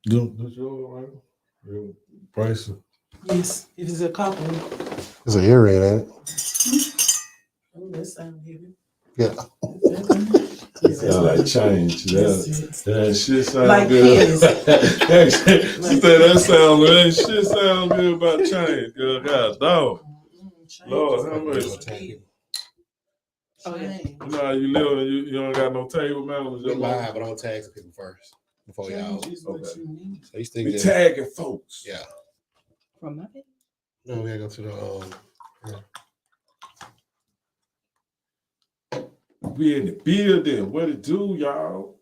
That's your right? Your price. Yes, it is a couple. It's an earring, ain't it? Oh, that sound heavy. Yeah. It sound like change. That shit sound like good. pennies. She said that sound good. That shit sound good about change, girl. God dog. Lord, how much? Oh, yeah. You know how you live and you don't got no table, man. We live, but I'm gonna tag some people first before y'all. Change is what you need. So you think We that? tagging folks. Yeah. From my bed. No, we gotta go to the We in the building. What it do, y'all?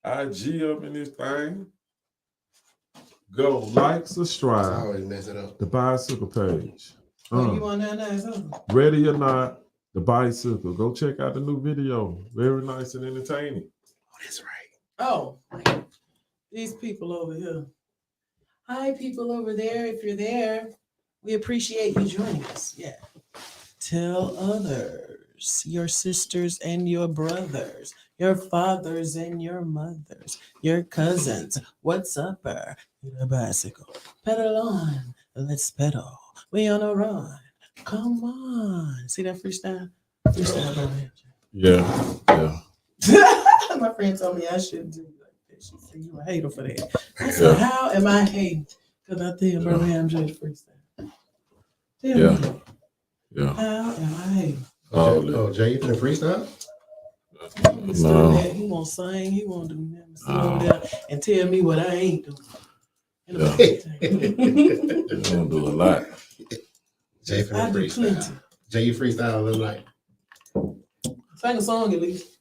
IG up in this thing. Go like, I subscribe. always mess it up. The bicycle page. What you want that nice? Ready or not, the bicycle. Go check out the new video. Very nice and entertaining. Oh, that's right. Oh, these people over here. Hi, people over there. If you're there, we appreciate you joining us. Yeah. Tell others, your sisters and your brothers, your fathers and your mothers, your cousins. What's up, Get a bicycle. Pedal on. Let's pedal. We on a run. Come on. See that freestyle? Freestyle over here. Yeah. My friend told me I shouldn't do like that. She said you a hater for that. I said, how am I hating? Because I think Birmingham Judge freestyle. Tell me. Yeah. How am I hating? Oh, Jay, you finna freestyle? No. He won't sing. He won't do nothing. Slow down and tell me what I ain't doing. Yeah. You don't do a lot. Jay I finna do plenty. freestyle. Jay, you freestyle a little night. Sing a song at least.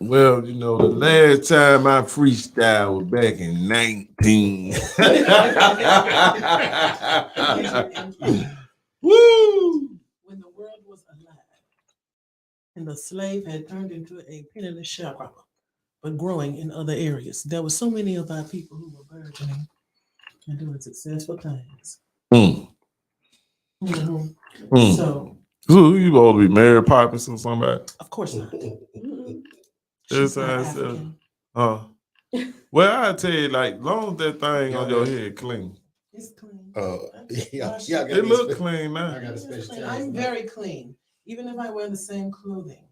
Well, you know, the last time I freestyle was back in 19. Woo! When the world was alive and the slave had turned into a penniless sharecropper, but growing in other areas, there were so many of our people who were burgeoning and doing successful things. Mm. Mm-hmm. Mm. So, Who you ought to be Mary Poppins or somebody? of course not. That's She's not how I said. African. Well, I tell you, like, long as that thing on your head clean. It's clean. Yeah, It look clean I now. got a special Clean. taste. I'm very clean, even if I wear the same clothing.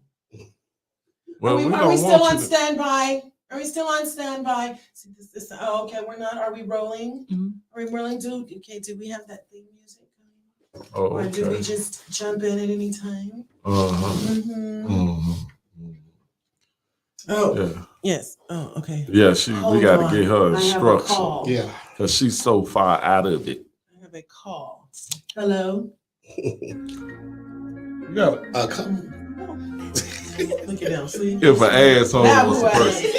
Well, are we don't still want on you to. standby? Are we still on standby? See, oh, okay, we're not. Are we rolling? Mm-hmm. Are we rolling? Do we have that theme music? Oh, Or do we okay. just jump in at any time? Uh-huh. Mm-hmm. Mm-hmm. Oh, Yeah. yes. Oh, okay. Yeah, we Hold got to on. get her I have a instruction. call. Yeah. Because she's so far out of it. I have a call. Hello? You got Look at them, see? if an asshole Now was who a I person.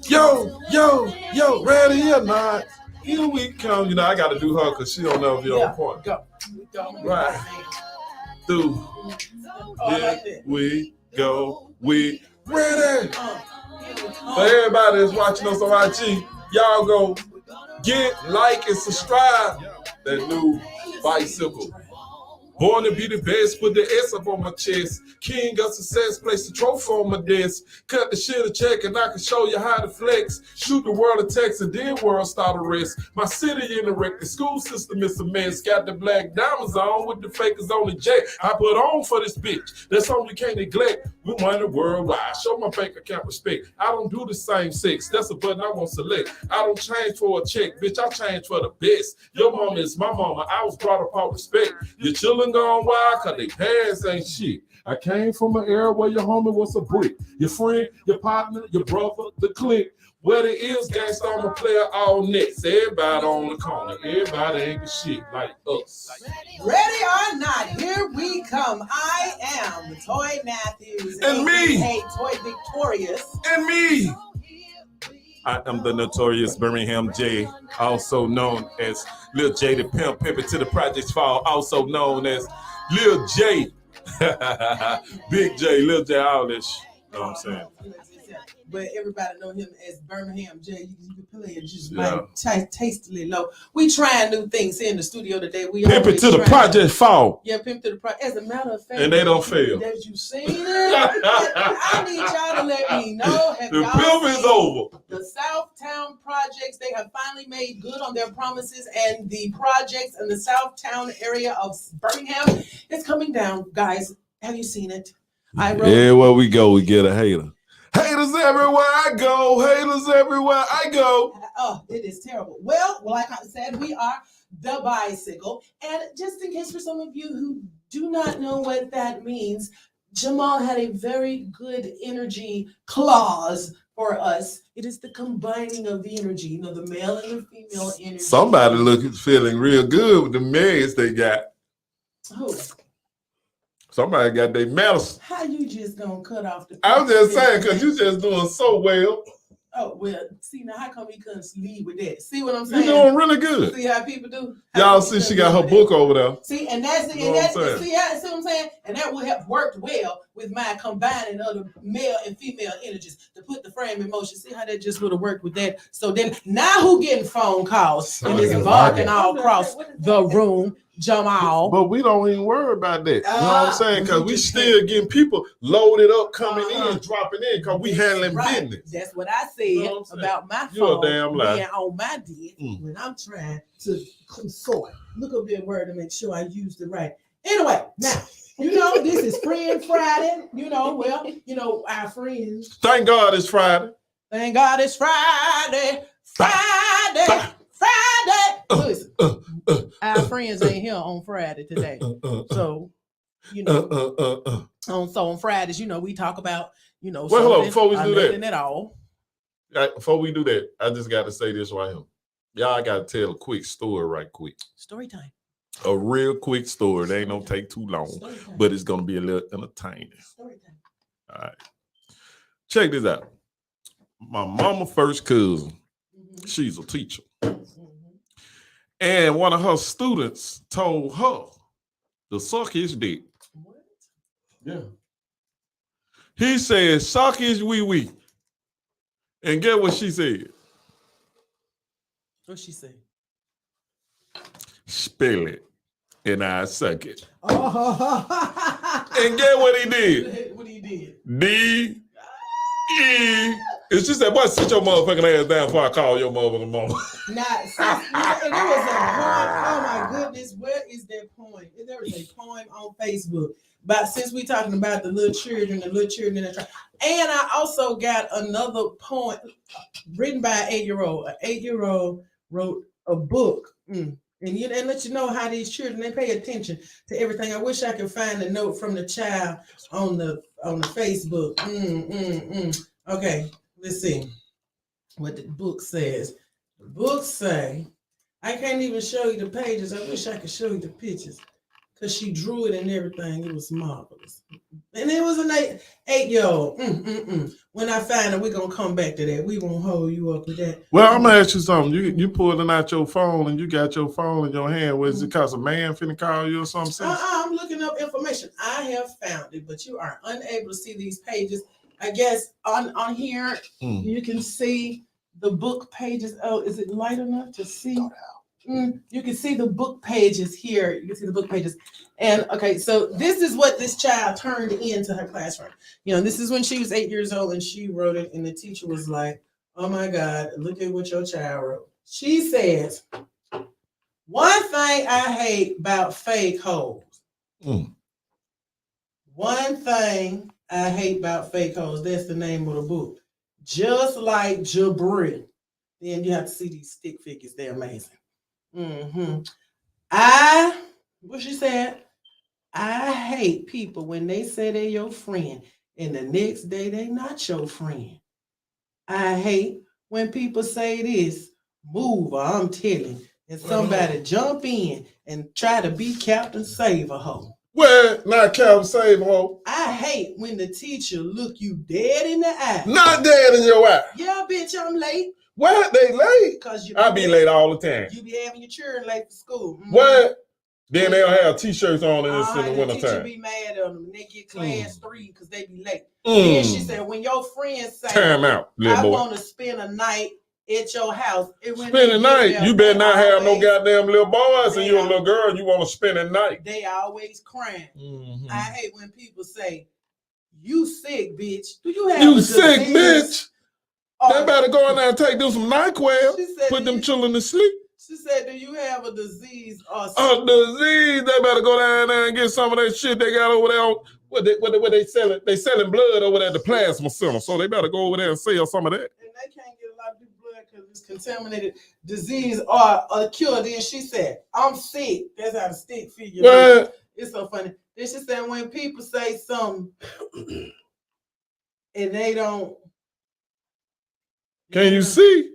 Yo, ready or not, here we come. You know, I got to do her because she don't know if you're on point. Go. Right. Through. Oh, I like that. We go. We ready. Oh. For everybody that's watching us on IG, y'all go get, like, and subscribe that new bicycle. Born to be the best, put the S up on my chest. King of success, place the trophy on my desk. Cut the shit a check and I can show you how to flex. Shoot the world a text and then world start a rest. My city in the wreck, the school system is a mess. Got the black diamonds on with the fakers on the jet. I put on for this bitch, that's something you can't neglect. We money worldwide, show my bank account respect. I don't do the same sex, that's a button I won't select. I don't change for a check, bitch, I change for the best. Your mama is my mama, I was brought up on respect. Your children gone wild cause they parents ain't shit. I came from an era where your homie was a brick. Your friend, your partner, your brother, the clique. Where the is gangsta, I'm a player all next. Everybody on the corner, everybody ain't the shit like us. Ready or not, here we come. I am Toy Matthews. And me. Hey, Toy Victorious. And me. I am the notorious Birmingham J, also known as Lil J the Pimp, pimping to the projects fall, also known as Lil J. Big J, Lil J, all this. You know what I'm saying? but everybody know him as Birmingham J. You can play it just Yeah. tastily low. We trying new things here in the studio today. We Pimp it always to the trying- project fall. Yeah, pimp to the project. As a matter of fact, And they don't fail. That you seen it? I need y'all to let me know. Have The y'all pimp is seen over. the Southtown projects? They have finally made good on their promises, and the projects in the Southtown area of Birmingham is coming down. Guys, have you seen it? I wrote. Everywhere we go, we get a hater. Haters everywhere I go. Haters everywhere I go. Oh, it is terrible. Well, like I said, we are the bicycle. And just in case for some of you who do not know what that means, Jamal had a very good energy clause for us. It is the combining of the energy, you know, the male and the female energy. Somebody feeling real good with the meds they got. Who? Somebody got their medicine. How you just gonna cut off the? I was just saying, because you just doing so well. Oh well, see now how come he couldn't lead with that? See what I'm You're saying? doing really good. See how people do? Y'all see she got her book over there. See, and that's You know what I'm saying? see what I'm saying? And that would have worked well with my combining of the male and female energies to put the frame in motion. See how that just would have worked with that? So then now who getting phone calls and is barking all across the room? Jamal. But we don't even worry about that. You know what I'm saying? Because we just still getting people loaded up, coming in, dropping in, because we handling Right. business. That's what I said You know what I'm saying? about my You're a phone damn lie. being on my dick when I'm trying to consort. Look up that word to make sure I used it right. Anyway, now, you know, this is Friend Friday. You know, well, you know, our friends. Thank God it's Friday. Thank God it's Friday. Friday. Listen, our friends ain't here on Friday today. So, you know, on Fridays, you know, we talk about, you know, Well, hold on, something before we or do that. nothing at all. Before we do that, I just got to say this right here. Y'all got to tell a quick story right quick. Story time. A real quick story. They ain't gonna take too long, Story time. but it's gonna be a little entertaining. Story time. All right. Check this out. My mama first cousin, Mhm. she's a teacher. Mhm. And one of her students told her to suck his dick. What? Yeah. He said, suck his wee-wee. And get what she said? What she say? Spill it, and I suck it. Oh. And get what he did? What he did? D-E. And she said, boy, sit your motherfucking ass down before I call your motherfucking mama. Now, and there was a poem. Oh my goodness, where is that poem? There was a poem on Facebook. But since we talking about the little children in the trial. And I also got another poem written by an 8-year-old. An 8-year-old wrote a book. And let you know how these children, they pay attention to everything. I wish I could find a note from the child on the Facebook. Okay, let's see what the book says. The book say, I can't even show you the pages. I wish I could show you the pictures. Because she drew it and everything. It was marvelous. And it was an 8-year-old. When I find it, we're going to come back to that. We won't hold you up with that. Well, I'm gonna ask you something. You pulling out your phone and you got your phone in your hand. Was it because a man finna call you or something? I'm looking up information. I have found it, but you are unable to see these pages. I guess on here, you can see the book pages. Oh, is it light enough to see? You can see the book pages here. You can see the book pages. And okay, so this is what this child turned into her classroom. You know, this is when she was 8 years old and she wrote it. And the teacher was like, oh my God, look at what your child wrote. She says, one thing I hate about fake hoes. One thing I hate about fake hoes. That's the name of the book. Just like Jabri. Then you have to see these stick figures. They're amazing. What she said, I hate people when they say they're your friend and the next day they not your friend. I hate when people say this, move or I'm telling, and somebody jump in and try to be Captain Save-A-Ho. Well, not Captain Save-A-Ho. I hate when the teacher look you dead in the eye. Not dead in your eye. Yeah, bitch, I'm late. What? They late? Because I be late all the time. You be having your children late for school. What? Then they'll have t-shirts on in the The teacher wintertime. be mad at them and they get class 3 because they be late. Then she said, when your friends say, Time out, little I boy. want to spend a night at your house. Spend the night. You better not have no goddamn little boys and you're a little girl. You want to spend the night. They always crying. I hate when people say, you sick, bitch. Do you have You a sick, disease? bitch. They better go in there and take them some NyQuil. Put them children to sleep. She said, do you have a disease or A disease. They better go down there and get some of that shit they got over there. What they selling? They selling blood over there at the plasma center. So they better go over there and sell some of that. And they can't get a lot of blood because it's contaminated disease or a cure. Then she said, I'm sick. That's how the stick figure. What? It's so funny. Then she said, when people say something and they don't. Can you see?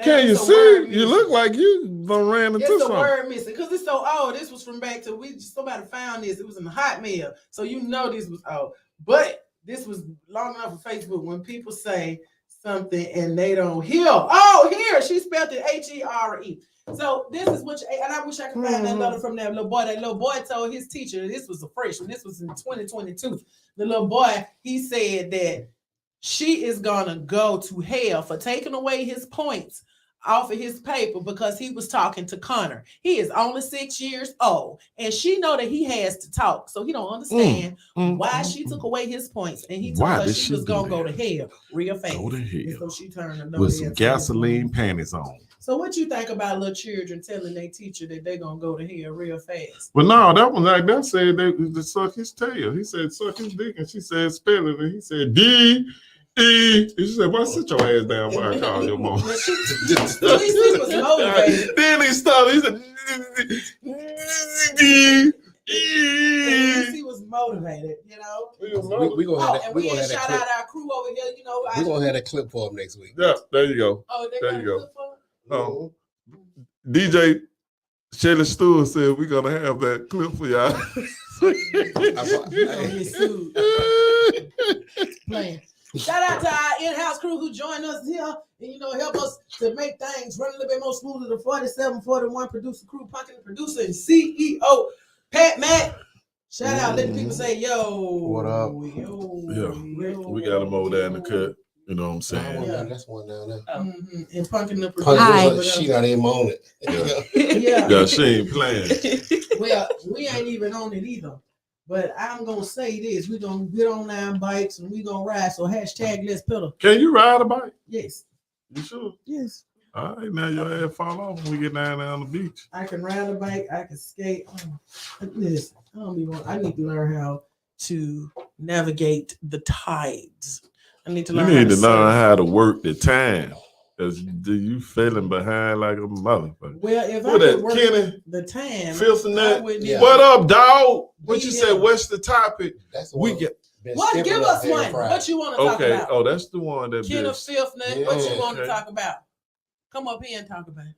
Can you see? You look like you ran into it's something. a word missing because it's so old. This was from back to somebody found this. It was in the Hotmail, so you know this was old. But this was long enough for Facebook. When people say something and they don't hear, here she spelled it H-E-R-E. So this is what, and I wish I could find that letter from that little boy. That little boy told his teacher, this was a freshman. This was in 2022. The little boy, he said that she is gonna go to hell for taking away his points off of his paper because he was talking to Connor. He is only 6 years old, and she know that he has to talk, so he don't understand why she took away his points, and he told her she was gonna go to hell real fast. Go to hell. So she turned with some gasoline panties on. So what you think about little children telling their teacher that they're gonna go to hell real fast? But no, that one like that said they suck his tail. He said suck his dick, and she said spell it, and he said D. And she said, "Boy, sit your ass down before I call your mom." At least he was motivated. Then he started. He said, At least he was motivated, you know. We gonna have that. And We we gonna have shout that out clip. our crew over here, you know. We gonna have that clip for him next week. Yeah, there you go. Oh, they There got you go. a clip for it? DJ Shelly Stewart said we're gonna have that clip for y'all. You gonna get sued. Playing. Shout out to our in-house crew who joined us here and, you know, help us to make things run a little bit more smoothly. The 4741 producer crew, Pumpkin producer and CEO, Pat Matt. Shout out, letting people say, yo. What up? Yeah, we got him over there in the cut. You know what I'm saying? Yeah. That's one down there. And Pumpkin the Punkin' producer. She not even on it. Yeah. She ain't playing. Well, we ain't even on it either. But I'm gonna say this: we're gonna get on our bikes and we're gonna ride. So hashtag let's pedal. Can you ride a bike? Yes. You sure? Yes. All right, now your ass fall off when we get down there on the beach. I can ride a bike. I can skate. Listen, I need to learn how to navigate the tides. I need to You learn. need to learn how to work the time. Cause you feeling behind like a motherfucker. Well, if What I that, could work Kenny? the time, Filth and I that? wouldn't Yeah. even- What up, dog? What you Be said? here. What's the topic? That's the We one get been What? skipping Give up us every one. Friday. What you want to talk okay. about? Oh, that's the one that Ken of bitch. Filth Nut, what you Yeah, want to okay. talk about? Come up here and talk about it.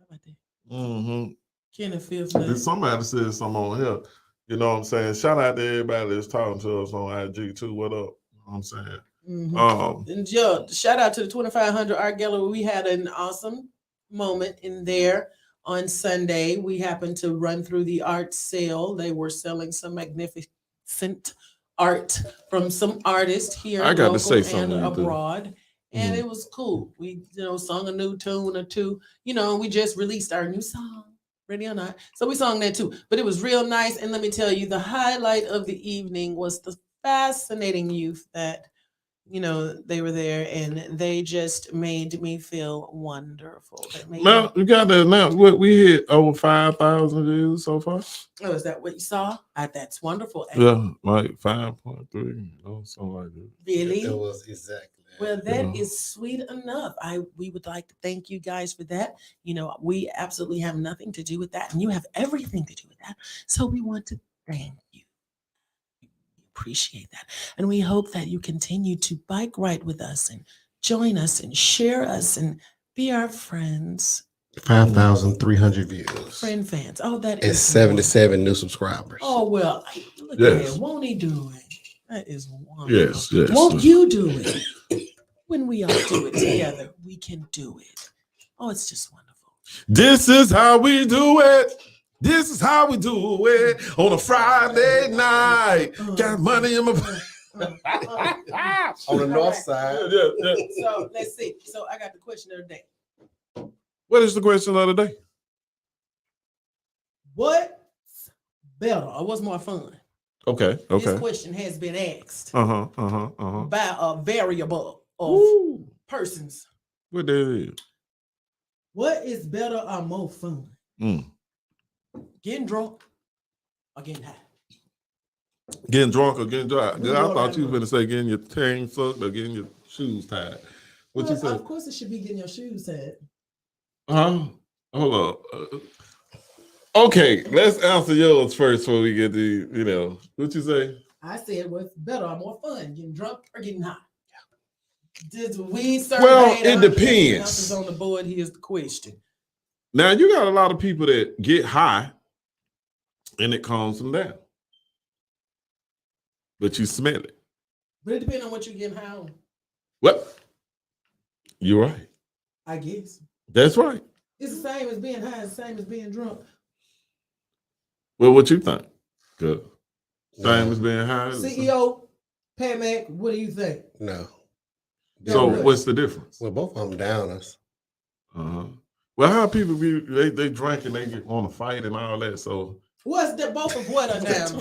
How about that? Mm-hmm. Ken of Filth Nut. Somebody said something on here. You know what I'm saying? Shout out to everybody that's talking to us on IG too. What up? You know what I'm saying? Mhm. And Joe, shout out to the 2500 Art Gallery. We had an awesome moment in there on Sunday. We happened to run through the art sale. They were selling some magnificent art from some artists here I got to local say something and to you, too. abroad. And it was cool. We, sung a new tune or two. And we just released our new song, Ready or Not. So we sung that too. But it was real nice. And let me tell you, the highlight of the evening was the fascinating youth that they were there, and they just made me feel wonderful. Now you got to announce what we hit over 5,000 views so far. Oh, is that what you saw? That's wonderful. Yeah, like 5.3, something like that. Really? It was exactly. Well, that is sweet enough. We would like to thank you guys for that. We absolutely have nothing to do with that, and you have everything to do with that. So we want to thank you. Appreciate that, and we hope that you continue to bike ride with us and join us and share us and be our friends. 5,300 views. Friend fans. Oh, that And is 77 new subscribers. Oh well, look Yes. at that. Won't he do it? That is wonderful. Yes. Won't you do it? When we all do it together, we can do it. Oh, it's just wonderful. This is how we do it. This is how we do it on a Friday night. Got money in my On the north side. yeah. So let's see. So I got the question of the day. What is the question of the day? What's better or what's more fun? Okay. This question has been asked Uh-huh. by a variable of Ooh, persons. what that is? What is better or more fun? Mm. Getting drunk or getting high? Getting drunk or getting dry. Ooh, I thought you I were gonna say getting your chain sucked or getting your shoes tied. What you Well, said? of course, it should be getting your shoes tied. Hold on. Okay, let's answer yours first before we get to, what you say? I said, what's better or more fun? Getting drunk or getting high? Did we survey? Well, it depends. Answers on the board. Here's the question. Now, you got a lot of people that get high and it calms them down. But you smell it. But it depends on what you're getting high on, What? You're right. I guess. That's right. It's the same as being high, it's the same as being drunk. Well, what you think? Good. No. Same as being high. CEO, Pat Mac, what do you think? No. So Yeah, what's the difference? Well, both of them downers. Uh-huh. Well, how people be they drink and they get on a fight and all that. So What's the both of what are down?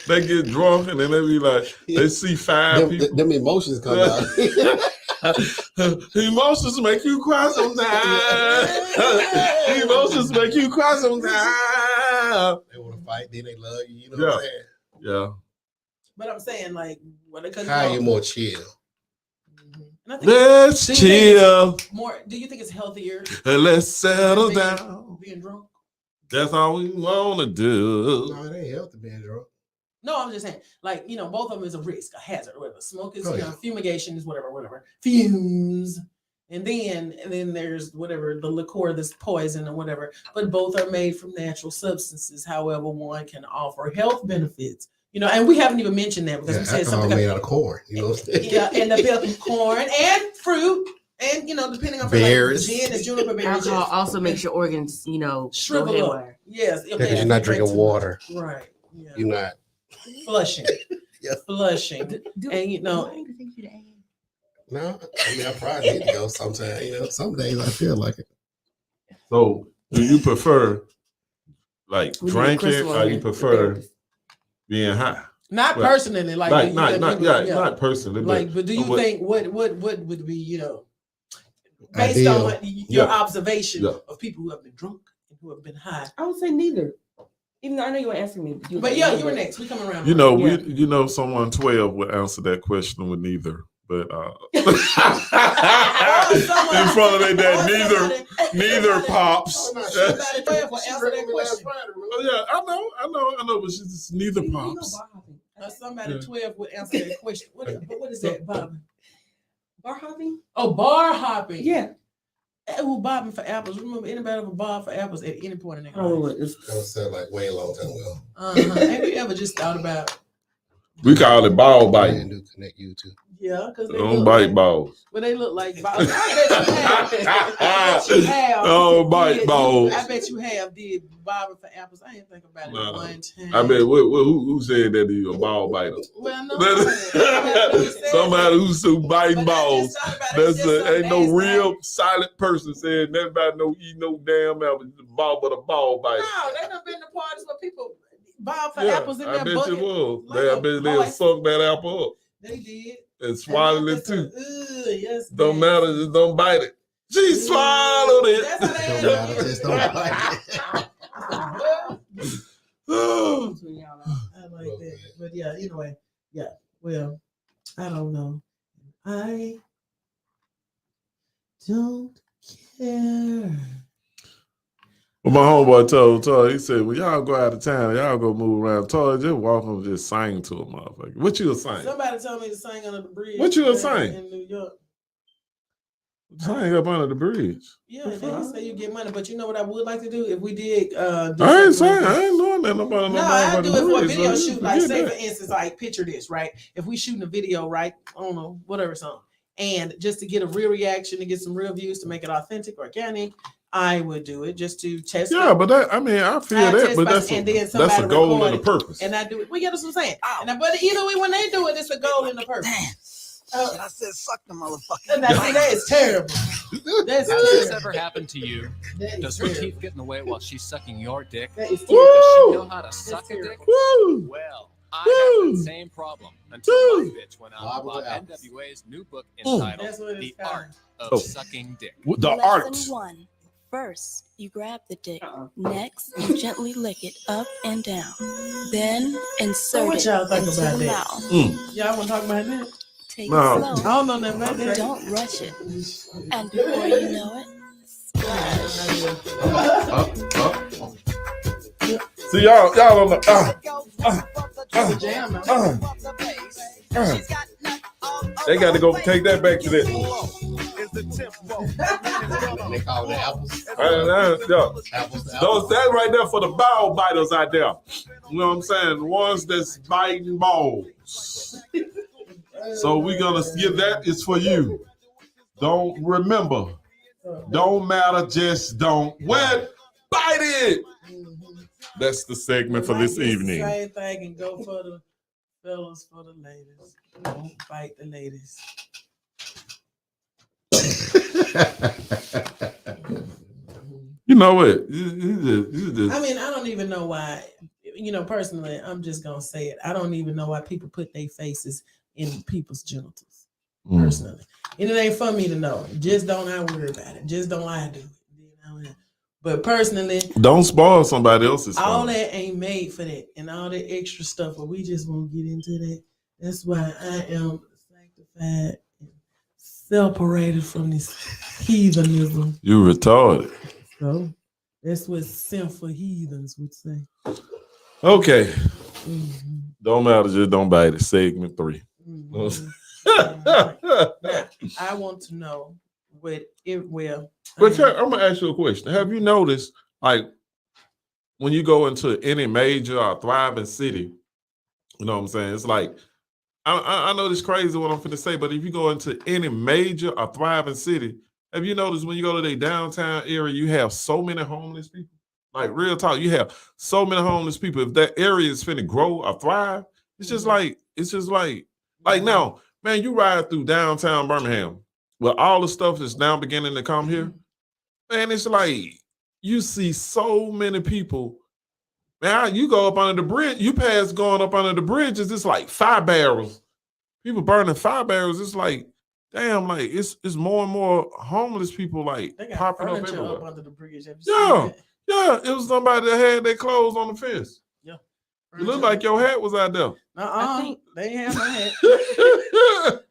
they get drunk and then they be like, they see five people. Them emotions come out. Emotions make you cry sometimes. Emotions make you cry sometimes. They want to fight, then they love you. You know what I'm saying? Yeah. But I'm saying, like, when it comes How you more chill? And I think Let's do you think it's chill more. Do you think it's healthier and let's settle being- down. being drunk? That's all we want to do. No, it ain't healthy being drunk. No, I'm just saying, like, both of them is a risk, a hazard, whatever. Smoke is, Oh, yeah. fumigation is whatever. Fumes. And then there's whatever, the liqueur that's poison or whatever. But both are made from natural substances. However, one can offer health benefits. And we haven't even mentioned that because Yeah, we said alcohol something. made out of corn. You know what I'm saying? Yeah, and the milk and corn and fruit. And depending on Berries. Like, gin is juniper berries. Alcohol also makes your organs, Shrivel go up. haywire. Yes. Because you're not drinking water. Right. Yeah. You're not. Flushing. Yeah. Flushing. And anything for you to add? No, I probably need to go sometime. Some days I feel like it. So, do you prefer like We need drinking Crystal or on you here. prefer being high? not Well, personally, like Not personally, like, but do you what- think what would be, based Ideal. on what your Yeah. observation Yeah. of people who have been drunk and who have been high? I would say neither. Even though I know you were asking me. But yeah, you were next. We coming around. Yeah. Someone 12 would answer that question with neither. But in Or front of their dad, somebody- neither pops. Somebody 12 will answer that question. Oh, yeah, I know, but she's just neither pops. Somebody Yeah. 12 would answer that question. What is that, Bob? Bar hopping? Oh, bar hopping. Yeah. Who bobbing for apples? Remember anybody ever bob for apples at any point in their Oh, life? it's That was said like way a long time ago. Have you ever just thought about? We call it ball I biting. didn't do connect you too. Yeah, because they Don't look bite like, balls. well, they look like balls. I bet you have. Don't bite balls. I bet you have did bobbing for apples. I didn't think about it No. one time. I bet who said that you a ball biter? Well, no. Somebody who's biting balls. That's ain't no real. real silent person saying nothing about no eat no damn apple, ball but a ball biter. No, they done been to parties where people bob for Yeah, apples in I their bet bucket. you will. like I a bet they'll boy. suck that apple up They did. and swallow it too. Yes. Don't man. matter, just don't bite it. She swallowed it. That's how they Don't matter, just don't bite Oh, between y'all. I like that. But yeah, anyway, yeah. Well, I don't know. I don't care. Well, my homeboy told Toy, he said, "Well, y'all go out of town, y'all go move around. Toy, just walk and just sing to a motherfucker. What you a sing? Somebody told me to sing under the bridge. What you gonna in- sing? in New York? Sing up under the bridge. Yeah, they say you get money, but you know what I would like to do if we did. Do I ain't something saying like I ain't doing that about No, I nobody do it for a bridge, video so you shoot. Like, forget say that. for instance, like picture this, right? If we shooting a video, right? I don't know, whatever song, and just to get a real reaction, to get some real views, to make it authentic, organic, I would do it just to test. Yeah, it. but that I mean I feel I that, test but my- that's and then that's somebody a goal record and a it, purpose. and I do it. Well, yeah, that's what I'm saying. But either way, when they do it, it's a goal and a purpose. Shit, I said, suck the motherfucker. And I see that is terrible. That's Has this terrible. ever happened to you? That Does is her terrible. teeth get in the way while she's sucking your dick? That is Does terrible. she know how to suck a dick? Woo! Well, I had the same problem until my Woo! bitch went out and Bible bought apples. NWA's new book That's entitled what it's The called. Art of Oh. Sucking Dick. The art. Lesson 1. First, you grab the dick. Uh-uh. Next, you gently lick it up and down. Then, insert what it y'all think into about the that? mouth. Y'all want to talk about that? Take No. it I slow. don't know nothing about that. Don't rush it. And before you know it, splash. See y'all don't know. It's a jam, though. They got to go take that back to that. They call it apples. Yeah. Apples to Those apples. that right there for the ball biters out there. You know what I'm saying? The ones that's biting balls. So we're gonna get that is for you. Don't remember. Don't matter, just don't wet. Bite it. That's the segment for this evening. Same thing and go for the fellas, for the ladies. Don't fight the ladies. You know what? You just- I mean, I don't even know why. You know, personally, I'm just gonna say it. I don't even know why people put their faces in people's genitals. Mm. Personally, and it ain't for me to know. Just don't I worry about it. Just don't I do it. You know? But personally, Don't spoil somebody else's all fun. that ain't made for that, and all that extra stuff. But we just won't get into that. That's why I am sanctified and separated from this heathenism. You retarded. So that's what sinful heathens would say. Okay. Mhm. Don't matter, just don't bite it. Segment 3. Mhm. Now, I want to know what it will. But Chuck, I'm gonna ask you a question. Have you noticed, like, when you go into any major or thriving city, you know what I'm saying? It's like, I know this crazy what I'm finna say, but if you go into any major or thriving city, have you noticed when you go to the downtown area, you have so many homeless people? Like, real talk, you have so many homeless people. If that area is finna grow or thrive, it's just like now, man, you ride through downtown Birmingham with all the stuff that's now beginning to come here. Man, it's like you see so many people. Man, you go up under the bridge, you pass going up under the bridges, it's like 5 barrels. People burning 5 barrels. It's like, damn, like it's more and more homeless people like They got popping up furniture up everywhere. under the bridge. Have you Yeah. seen that? Yeah, it was somebody that had their clothes on the fence. It looked like your hat was out there. I think- they ain't have my hat.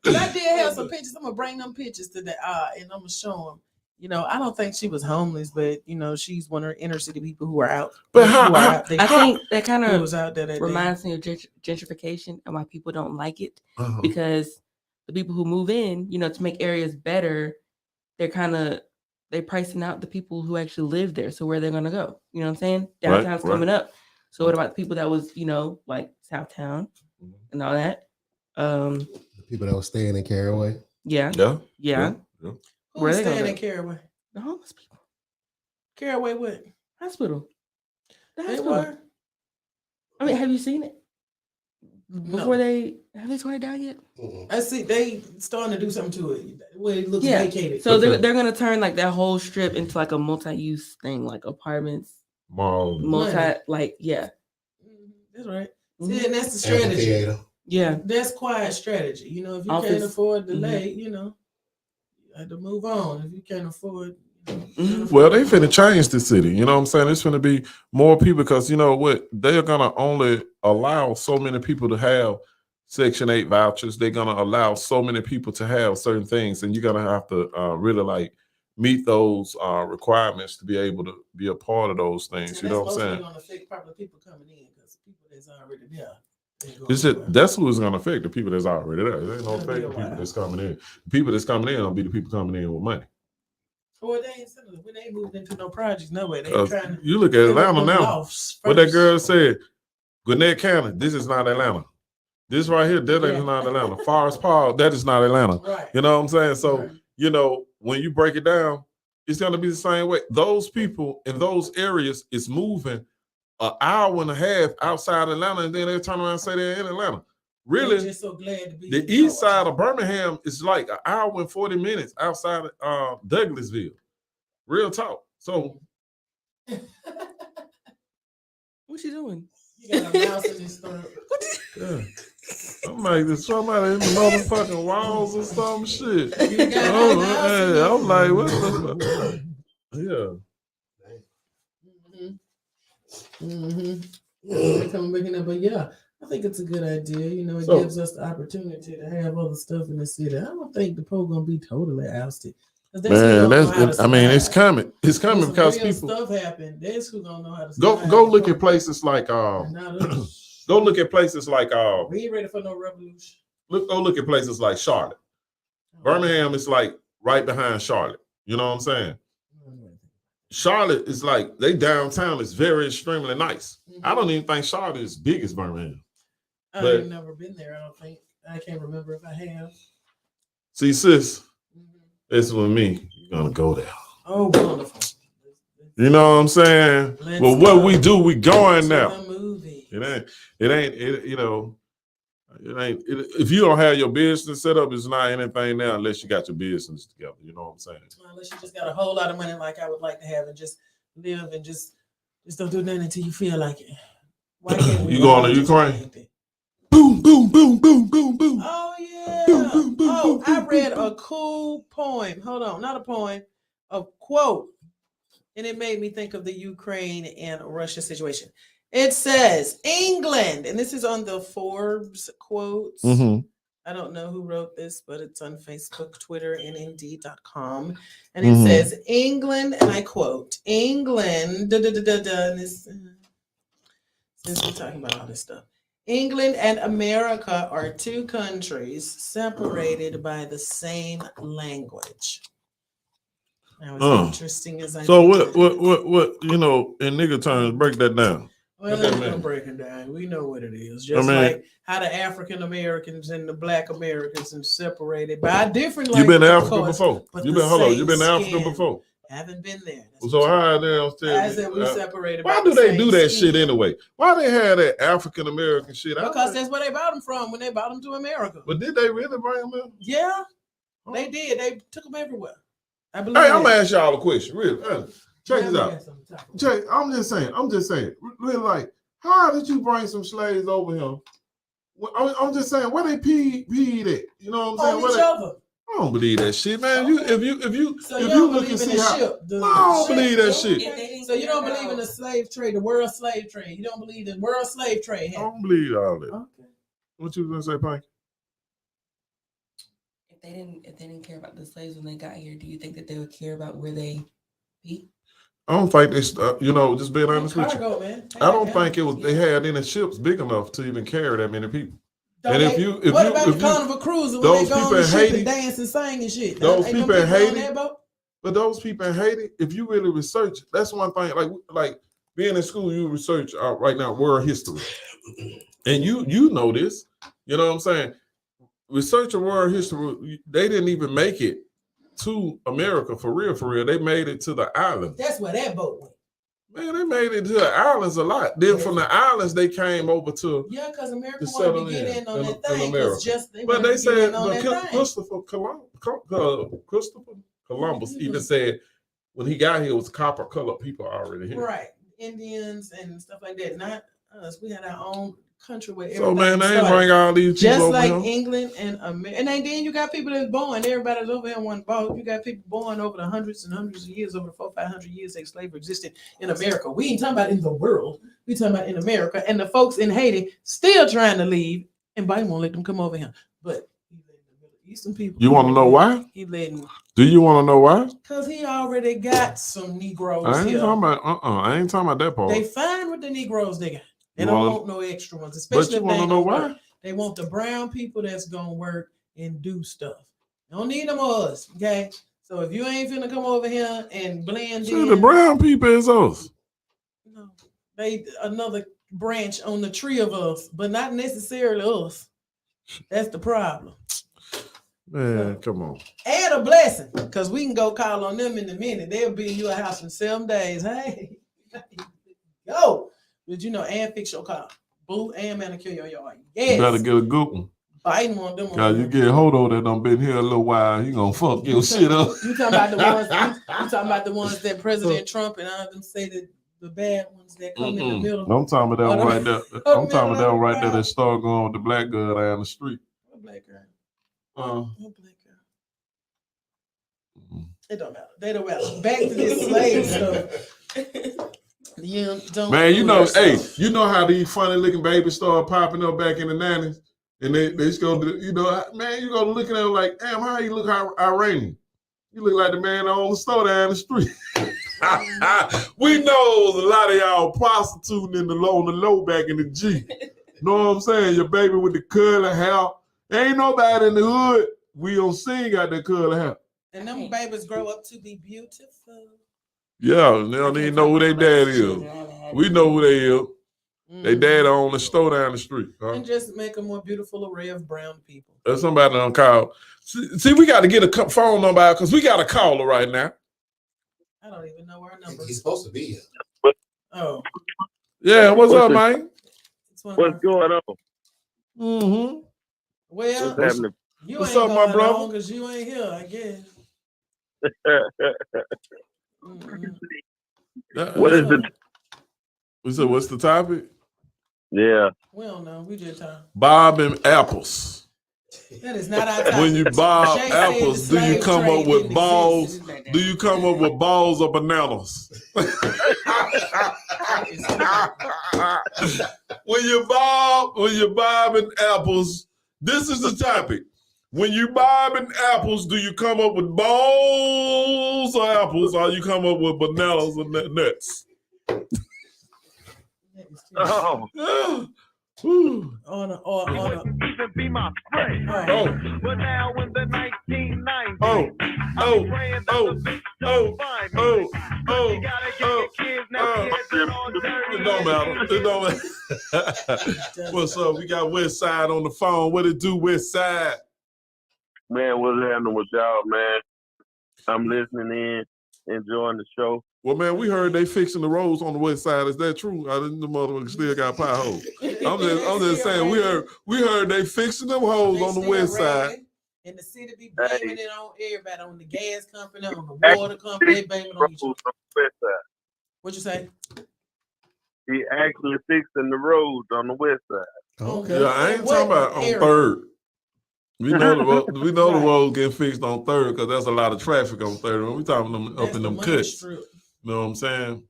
But I did have some pictures. I'm gonna bring them pictures to the and I'm gonna show them. You know, I don't think she was homeless, but you know, she's one of the inner city people who are out. But how- who are how- out there. I think that kind who of was out there that day. reminds me of gentrification and why people don't like it Uh-huh. because the people who move in, you know, to make areas better, they're pricing out the people who actually live there. So where they're gonna go? You know what I'm saying? Downtown's right. coming up. So what about the people that was, you know, like Southtown Mhm. and all that? The people that were staying in Caraway. Yeah, Yeah. yeah. yeah. Who Where was they gonna staying in go? Caraway? The homeless people. Caraway what? Hospital. The They hospital. were? I mean, have you seen it? Before No. have they torn it down yet? I see they starting to do something to it where it looks Yeah. vacated. So Okay. they're gonna turn like that whole strip into like a multi-use thing, like apartments, Mall. yeah. Mhm, that's right. Mhm. See, and that's the strategy. Amphitheater. Yeah. That's quiet strategy. You know, if you can't Office. afford to Mhm. lay, you know, you have to move on. If you can't afford, Mhm. Well, they finna change the city. You know what I'm saying? It's finna be more people because you know what? They're gonna only allow so many people to have Section 8 vouchers. They're gonna allow so many people to have certain things, and you're gonna have to really like meet those requirements to be able to be a part of those things. You know what I'm saying? Going to affect probably people coming in because people that's already there. That's who it's gonna affect, the people that's already there. It ain't gonna It'll be affect a the people while. that's coming in. The people that's coming in gonna be the people coming in with money. Well, they ain't selling it. When they moved into no projects, no way. They 'Cause trying to you look at Atlanta now. What that girl said, Gwinnett County, this is not Atlanta. This right here, that Yeah. is not Atlanta. Forest Park, that is not Atlanta. Right. You know what I'm saying? So, Right. you know, when you break it down, it's gonna be the same way. Those people in those areas is moving an hour and a half outside Atlanta, and then they turn around and say they're in Atlanta. They're Really, just so glad to be the in east Georgia. side of Birmingham is like an hour and 40 minutes outside of Douglasville. Real talk. So What you doing? You got a mouse in this throat. yeah. I'm like, there's somebody in the motherfucking walls or some shit. You got Oh, a mouse in hey, your I'm like, what the fuck? Yeah. They come back in there, but yeah, I think it's a good idea. You know, it So- gives us the opportunity to have other stuff in the city. I don't think the Pope gonna be totally ousted. 'Cause that's who Man, gonna know how to I mean, it's survive. coming. It's coming When because some real people stuff happen. That's who gonna know how to go survive. go the look at Pope. places like And not us. go look at places like We ain't ready for no revolution. go look at places like Charlotte. Birmingham is like right behind Charlotte. You know what I'm saying? Charlotte is like they downtown is very extremely nice. I don't even think Charlotte is big as Birmingham. I but- ain't never been there. I don't think. I can't remember if I have. See, sis, it's with me. You're gonna go there. Oh, wonderful. You know what I'm saying? Let's Well, what go we do, we going to now. the movie. You know, if you don't have your business set up, it's not anything now unless you got your business together. You know what I'm saying? Unless you just got a whole lot of money like I would like to have and just live and just don't do nothing until you feel like it. Why can't we You going all to just Ukraine? like that? Boom, boom, boom, boom, boom, boom. Oh yeah. Boom, boom, boom, Oh, boom, I boom, read boom, a cool poem. Hold on, not a poem, a quote. And it made me think of the Ukraine and Russia situation. It says England, and this is on the Forbes quotes. Mm-hmm. I don't know who wrote this, but it's on Facebook, Twitter, and Indeed.com. And it Mhm. says England, and I quote, England, and this, since we're talking about all this stuff. England and America are two countries separated by the same language. Now, as interesting as I So think that is. what you know in nigga terms, break that down. Well, What that there's no mean? breaking down. We know what it is. Just mean- like how the African Americans and the Black Americans are separated by different You been languages. to of Africa course, before? but You the been hold on, you same been to Africa skin. before? Haven't been there. That's So what you- how they I said we upstairs? separated. Why by do the they same do that skin. shit anyway? Why they have that African American shit? Because that's where they bought them from when they bought them to America. But did they really bring them in? Yeah, Huh? they did. They took them everywhere. I believe. Hey, I'm that. gonna ask y'all a question. Really, check Now this we out. got something to talk about. Jay, I'm just saying, really, like, how did you bring some slaves over here? I'm just saying, where they peed at? You know what I'm saying? On Where each they- other. I don't believe that shit, man. You, if you So if you you don't look believe and in see the how, ship? The I don't ship? believe that shit. Okay. So you don't believe in the slave trade, the world slave trade. You don't believe the world slave trade I happened. don't believe all that. Okay. What you gonna say, Pink? If they didn't care about the slaves when they got here, do you think that they would care about where they be? I don't think they, you know, just being honest with you. Cargo, man. I don't think it was they had any ships big enough to even carry that many people. Don't and they- if you- what if about you- the Carnival Cruiser when those they go on people the in ship Haiti- and dance and sing and shit? those Ain't them people in on Haiti- that boat? But those people in Haiti, if you really research, that's one thing. Like being in school, you research right now world history, and you know this. You know what I'm saying? Researching world history, they didn't even make it to America for real. For real, they made it to the islands. That's where that boat went. Man, they made it to the islands a lot. Then from the islands, they came over to. Yeah, because America To wanted settle to get in in on in- that in thing. 'Cause America. just they But wanted they to get in said, on but that thing. Christopher Columbus Mhm. even said when he got here, it was copper colored people already here. Right. Indians and stuff like that. Not us. We had our own country where So man, everything they ain't started. bring all these people Just over like here. England and America. And then you got people that's born. Everybody's over here in one boat. You got people born over the hundreds and hundreds of years, over 400-500 years that slavery existed in America. We ain't talking about in the world. We talking about in America. And the folks in Haiti still trying to leave, and Biden won't let them come over here. But he letting the Middle Eastern people. You want to know why? He letting, Do you want to know why? because he already got some Negroes I ain't here. talking about. I ain't talking about that part. They fine with the Negroes they got. They You don't wanna- want no extra ones, But especially you if they want to ain't know gonna work. why? They want the brown people that's gonna work and do stuff. They don't need them us, okay? So if you ain't finna come over here and blend See, in, the brown people is us. no, they another branch on the tree of us, but not necessarily us. That's the problem. Man, come on. And that a blessing? Because we can go call on them in a minute. They'll be in your house in 7 days. Hey, go. Did you know and fix your car? Boo and manicure your yard. You better Yes. get a good one. Biting on them. Cause you get Hodo that done been here a little while, he gonna fuck your shit up. You talking about the ones? You talking about the ones that President Trump and all them say that the bad ones that come in the middle? I'm talking about that one right there. I'm talking about that one right there middle. that started going with the black girl down the street. What black girl? Uh, What black girl? It don't matter. They don't matter. Back to this slave stuff. You don't man, you fool know, yourself. hey, you know how these funny looking babies started popping up back in the 90s? And they just go to, you know, man, you go looking at them like, damn, how you look Iranian? You look like the man that owns the store down the street. We know a lot of y'all prostituting on the low back in the G. Know what I'm saying? Your baby with the curly hair. Ain't nobody in the hood we don't see got that curly hair. And them babies grow up to be beautiful. Yeah, they don't even know who their dad is. We know who they is. They dad on the store down the street. Huh? And just make a more beautiful array of brown people. There's somebody on call. See, we got to get a phone number out because we got a caller right now. I don't even know our number. He's supposed to be here. Oh, Yeah, what's up, man? it's one of What's our- going on? Mm-hmm. Well, What's happening? you what's ain't up, my going brother? on because you ain't here, I guess. What is it? We said, what's the topic? Yeah. We don't know. We just talking. Bob and apples. That is not our topic. When you bob Shay said apples, the do you slave come trade up with didn't balls? exist. Do you come up with balls or bananas? When you bobbing apples, this is the topic. When you bobbing apples, do you come up with balls or apples, or you come up with bananas and nuts? Oh, On a, even be my friend. Oh, But now in the 1990s, oh, oh, praying that oh, the bitch oh, don't find me. oh, But you gotta get your kids now. Kids are all dirty. It don't matter. It don't matter. What's up? We got West Side on the phone. What it do, West Side? Man, what's happening with y'all, man? I'm listening in, enjoying the show. Well, man, we heard they fixing the roads on the West Side. Is that true? I didn't. The motherfucker still got pie holes. I'm just saying. We heard they fixing them holes on the West Side. And the city be blaming it on everybody, on the gas company, on the water company, they blaming it on each other. On the west side. What you say? He actually fixing the roads on the west side. Okay. Yeah, I ain't What talking about on area? Third. We know the roads get fixed on Third because there's a lot of traffic on Third. We talking them up That's in the them money cuts. strip. You know what I'm saying?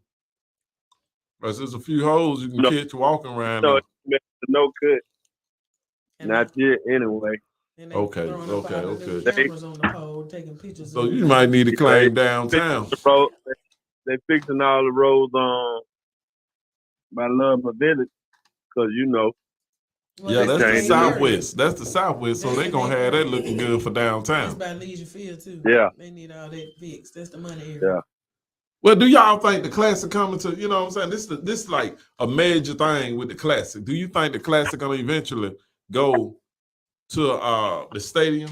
Because there's a few holes you can No. catch walking around. So there. no cut. And Not yet, anyway. and they Okay, throwing up all of them okay. cameras on the pole, taking pictures. So of you it. might need to claim downtown. The road, they fixing all the roads on by Love My Village, because you know. Well, Yeah, that's the changing Southwest. That's the Southwest. So they gonna have that looking good for That's downtown. by Leisure Field too. Yeah. They need all that fixed. That's the money area. Yeah. Well, do y'all think the Classic coming to? You know what I'm saying? This is like a major thing with the Classic. Do you think the Classic gonna eventually go to the stadium?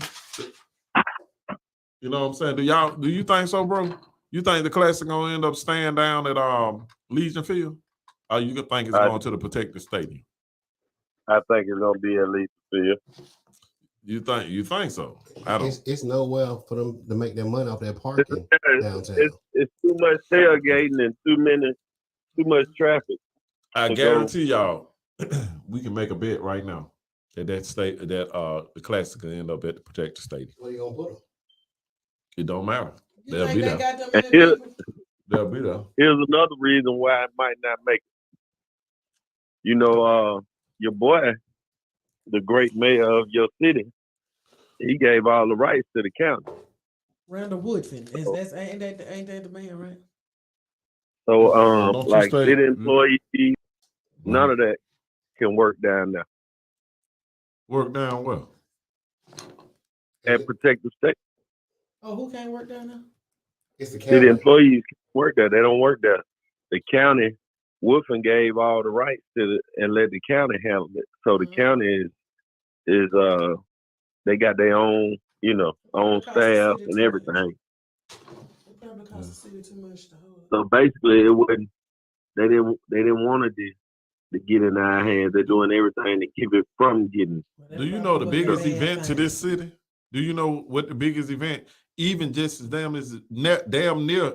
You know what I'm saying? Do you think so, bro? You think the Classic gonna end up staying down at Legion Field? Or you think it's going to the protected stadium? I think it's gonna be at least Field. You think so? I don't. It's nowhere for them to make their money off that parking downtown. It's too much tailgating and too much traffic. I to guarantee y'all, we can make a bet right now that the Classic can end up at the protected stadium. Where you gonna put them? It don't matter. You They'll think be they there. got them And many here- people? They'll be there. Here's another reason why it might not make it. You know, your boy, the great mayor of your city, he gave all the rights to the county. Randall Woodfin. Ain't that the man, right? So, Don't you like say- city employees, none of that can work down there Work down well. and protect the state. Oh, who can't work down there? It's the City county. employees can work there. They don't work there. The county, Wolfen gave all the rights to and let the county handle it. So the Mhm. county is they got their own on Cost the staff city and too everything. It probably cost the city too much to hold. So basically, it wasn't. They didn't want to get in our hands. They're doing everything to keep it from getting. Well, that Do you probably know the wasn't a biggest bad event to thing. this city? Do you know what the biggest event, even just as damn near,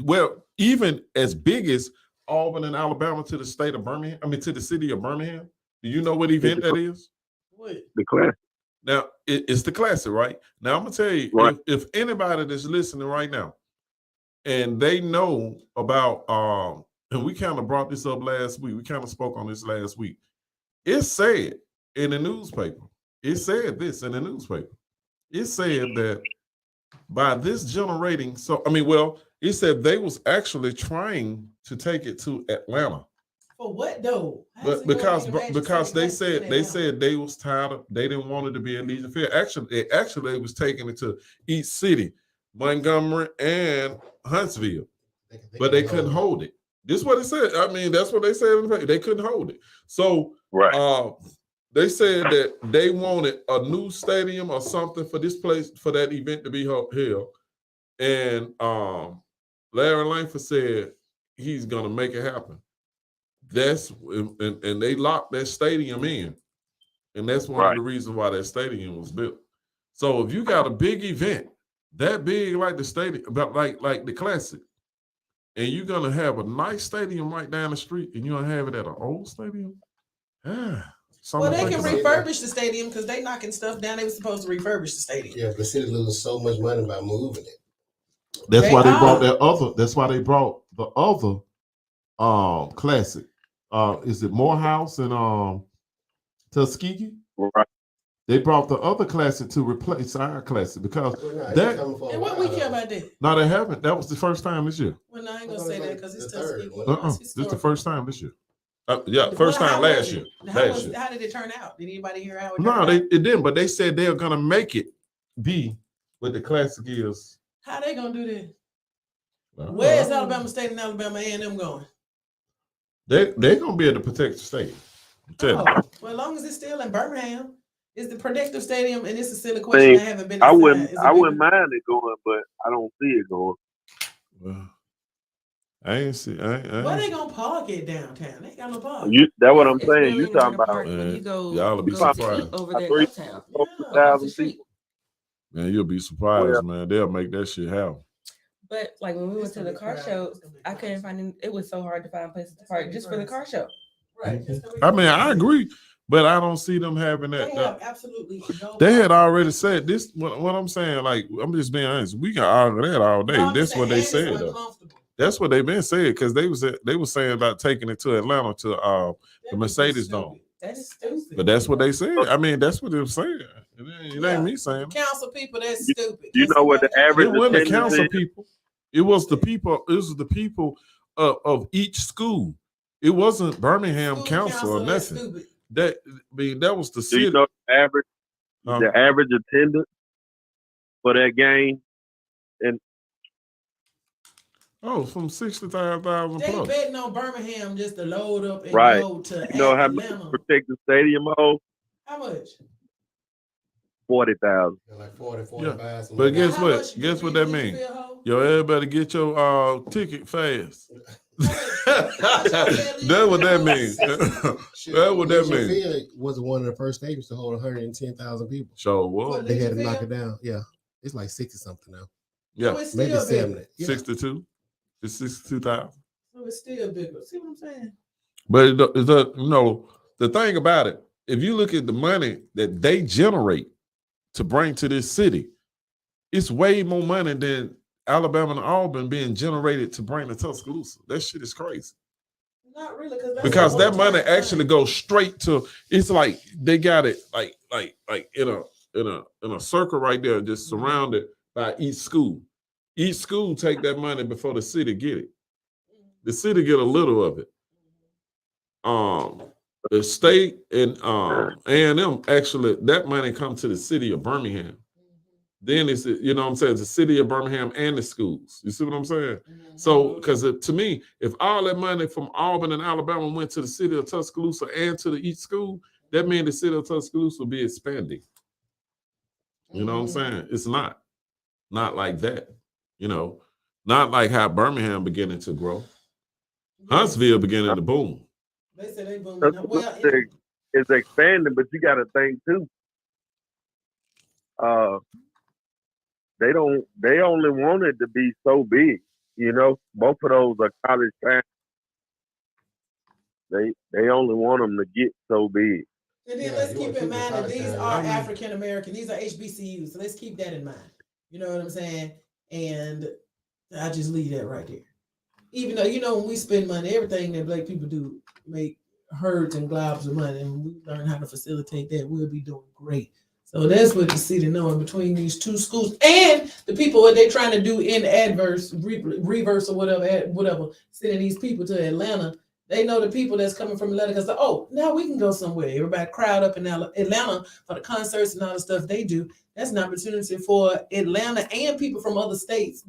well, even as big as Auburn and Alabama to the state of Birmingham, I mean to the city of Birmingham? Do you know what event that is? What? The class. Now, it's the Classic, right? Now, I'm going to tell you, Right. if anybody that's listening right now, and they know about, and we kind of brought this up last week, we kind of spoke on this last week. It said in the newspaper, it said this in the newspaper. It said that by this generating, it said they was actually trying to take it to Atlanta. For what though? But because they said they was tired of, they didn't want it to be a Legion Field. Actually, they was taking it to each city, Montgomery and Huntsville, but they couldn't hold it. This is what it said. I mean, that's what they said in the paper. They couldn't hold it. So Right. they said that they wanted a new stadium or something for this place, for that event to be held. And Larry Langford said he's gonna make it happen. And they locked that stadium in, and that's one of the reasons why that stadium was built. So if you got a big event that big like the stadium, about like the Classic, and you're gonna have a nice stadium right down the street, and you're gonna have it at an old stadium, well, they can refurbish the stadium because they knocking stuff down. They were supposed to refurbish the stadium. Yeah, the city losing so much money by moving it. That's why they brought that other. That's why they brought the other Classic. Is it Morehouse and Tuskegee? Right. They brought the other Classic to replace our Classic because that. And what we care about that? No, they haven't. That was the first time this year. Well, no, I ain't gonna say that because it's Tuskegee. This is the first time this year. First time last year. How did it turn out? Did anybody hear how it turned No, out? it didn't. But they said they're gonna make it be what the Classic is. How they gonna do that? Where's Alabama State and Alabama A&M going? They're gonna be able to protect the stadium. Well, as long as it's still in Birmingham, it's the Protective Stadium, and it's a silly question. I haven't been. I wouldn't mind it going, but I don't see it going. Well, I ain't see. Where they gonna park it downtown? They ain't got no park. That's what I'm It's saying. really You talking gonna about? park when you go, Y'all will be go surprised. over there in Uptown. Across the street. Man, you'll be surprised, man. They'll make that shit happen. But like when we went to the car show, I couldn't find it. It was so hard to find places to park just for the car show. Right. I mean, I agree, but I don't see them having that. They have absolutely no. They had already said this. What I'm saying, like, I'm just being honest. We can argue that all day. No, That's what they said, though. uncomfortable. That's what they've been saying because they were saying about taking it to Atlanta to the Mercedes Dome. That is stupid. But that's what they said. I mean, that's what they're saying. It ain't me saying. Council people, that's stupid. You know what the average It wasn't the attendance council is? people. It was the people. It was the people of each school. It wasn't Birmingham council or that's nothing. stupid. That was the Do city. you know the average attendance for that game? And from 65,000 They plus. betting on Birmingham just to load up and Right. go to you know how much Atlanta. protect the stadium hold? How much? 40,000. Like 40, 45. But guess How what? much Guess what you that feel, means? ho? Yo, everybody get your ticket fast. That's what that means. That's what that means. Field was one of the first stadiums to hold 110,000 people. So what? They had to Legion knock Field? it down. Yeah, it's like 60 something now. Yeah, So it's Maybe still bigger. 70. Yeah. 62. It's 62,000. So it's still bigger. See what I'm saying? But the thing about it, if you look at the money that they generate to bring to this city, it's way more money than Alabama and Auburn being generated to bring to Tuscaloosa. That shit is crazy. Not really, Because that money actually goes straight to. It's like they got it like in a circle right there, just surrounded by each school. Each school take that money before the city get it. The city get a little of it. The state and A&M actually that money comes to the city of Birmingham. Then it's what I'm saying, it's the city of Birmingham and the schools. You see what I'm saying? So because to me, if all that money from Auburn and Alabama went to the city of Tuscaloosa and to each school, that means the city of Tuscaloosa will be expanding. You know what I'm Mhm. saying? It's not like that. You know, not like how Birmingham beginning to grow. Huntsville beginning to boom. They say they booming. That's Well, what it's expanding, but you got to think too. They only want it to be so big. You know, both of those are college towns. They only want them to get so big. and then Yeah, let's you keep wanna in keep it mind that college these town, are yeah. African American. These are HBCUs. So let's keep that in mind. You know what I'm saying? And I just leave that right there. Even though, when we spend money, everything that black people do make herds and globs of money, and we learn how to facilitate that, we'll be doing great. So that's what the city knowing between these two schools and the people what they trying to do in adverse reverse or whatever, sending these people to Atlanta. They know the people that's coming from Atlanta because now we can go somewhere. Everybody crowd up in Atlanta for the concerts and all the stuff they do. That's an opportunity for Atlanta and people from other states,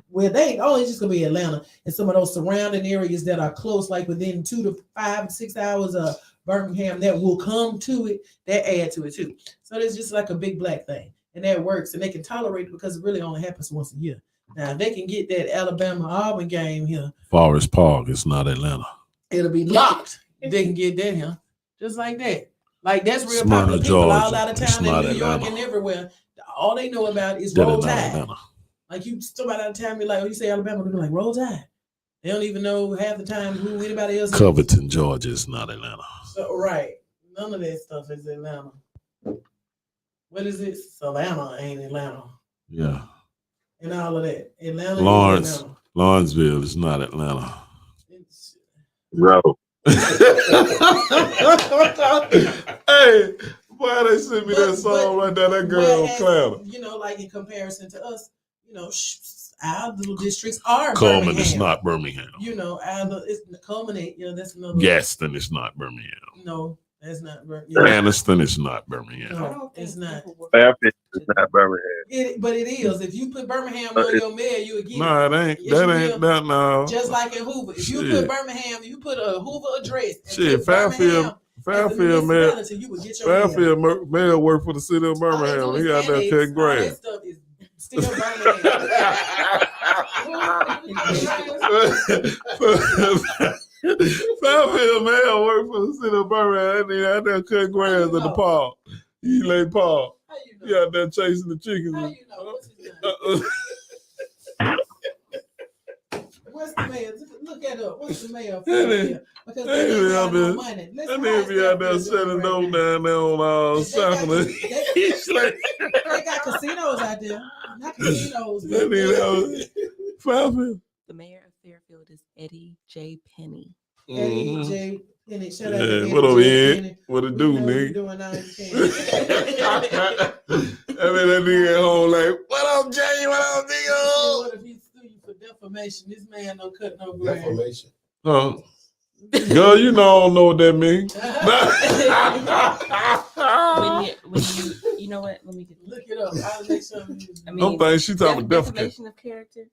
where it's just gonna be Atlanta and some of those surrounding areas that are close, like within 2 to 5, 6 hours of Birmingham, that will come to it, that add to it too. So it's just like a big black thing, and that works, and they can tolerate it because it really only happens once a year. Now, if they can get that Alabama Auburn game here, Forest Park is not Atlanta. it'll be locked. They can get that here, just like that. Like that's real Smyrna, popular. People all Georgia. out of It's town in not New York Atlanta. and everywhere. All they know about is That Roll is not Tide. Atlanta. Like somebody out of town be like, you say Alabama, they be like Roll Tide. They don't even know half the time who anybody else is. Covington, Georgia is not Atlanta. So, right. None of that stuff is Atlanta. What is it? Savannah ain't Atlanta. Yeah. And all of that. Atlanta Lawrence. is Atlanta. Lawrenceville is not Atlanta. No. Hey, why they sent me that song right there? That girl Clara. Like in comparison to us, our little districts are Coleman Birmingham. is not Birmingham. It's culminate. That's another. Gaston is not Birmingham. No, that's not Birmingham. Aniston is not Birmingham. No, it's not. Fairfield is not Birmingham. But it is. If you put Birmingham on your mail, you would get No, it. it ain't. Yes, That you ain't will. that no. Just like in Hoover. If you Shit. put Birmingham, you put a Hoover address. And Shit, put Birmingham Fairfield, man. municipality, you would get your mail. Fairfield mayor work for the city of Birmingham. He out there cutting All that grass. stuff is still Birmingham. Fairfield mayor work for the city of Birmingham. He out there cutting grass at the park. He lay park. How you know? He out there chasing the chickens. How you know? What's his name? What's the mayor? Look at up. What's the mayor? Because they didn't have no money. That nigga be out there selling dope down there on Southland. They got casinos out there. Not casinos. That nigga Fairfield. The mayor of Fairfield is Eddie J. Penny. Eddie J. Penny. Shout out to Yeah, Eddie what up, J. Ed? Penny. What it We do, know what you nigga? doing now, you can. That nigga at home like, what up, Jay? What up, nigga? What if he sue you for defamation? This man don't cut no grass. Defamation. Girl, you know I don't know what that means. When you know what? Let me get. Look it up. I'll make sure you. I Don't mean, think she talking about defecate. defamation of character.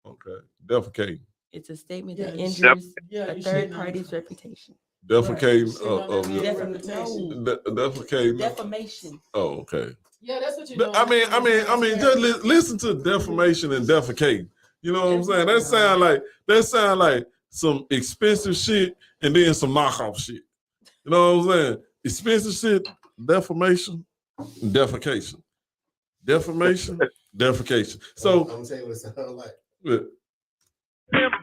Okay, defecate. It's a statement Yeah, that you injures Yeah, a you third should know. party's reputation. Defecate Shit on that of man's your reputation. defecate. Defamation. Oh, okay. Yeah, that's what you're doing. I mean, just listen to defamation and defecate. You know what I'm saying? That sound like some expensive shit and then some knockoff shit. You know what I'm saying? Expensive shit, defamation, defecation. Defamation, defecation. So I'm gonna tell you what it sounds like.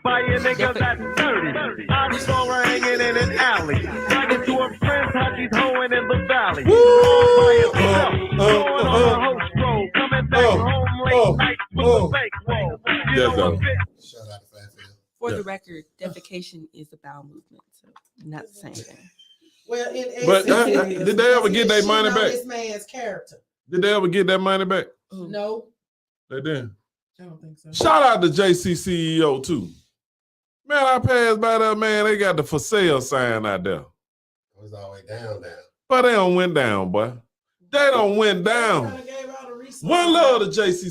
By a nigga that's dirty. I saw her hanging in an alley. Talking to her friends how she's hoeing in the valley. All by herself. Going on a host roll. Coming back home late night with a bankroll. You Yes, know sir. Shout out to Fairfield. For Yeah. the record, defecation is a bowel movement, so not the same thing. Well, in But, essence, it is, did they ever because get he their was money shitting on back? This man's character. Did they ever get that money back? No, They didn't. I don't think so. Shout out to JC CEO too. Man, I passed by there, man. They got the for sale sign out there. It was all the way down. But they don't went down, boy. They don't went down. Kinda gave all the resources. One love to People JC